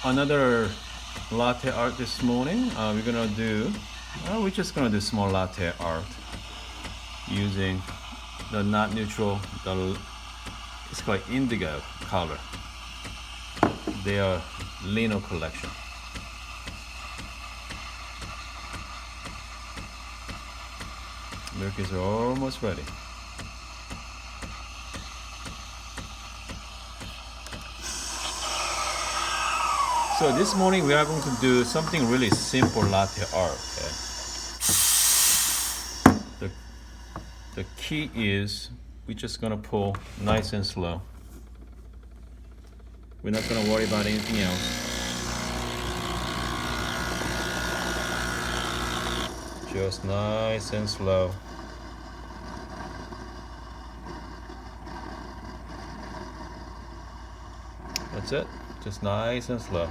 another latte art this morning. We're just gonna do small latte art using the not neutral, it's called indigo color. They are lino collection. Milk is almost ready. So this morning we are going to do something really simple latte art. Okay? The key is we're just gonna pour nice and slow. We're not gonna worry about anything else. Just nice and slow. That's it. Just nice and slow.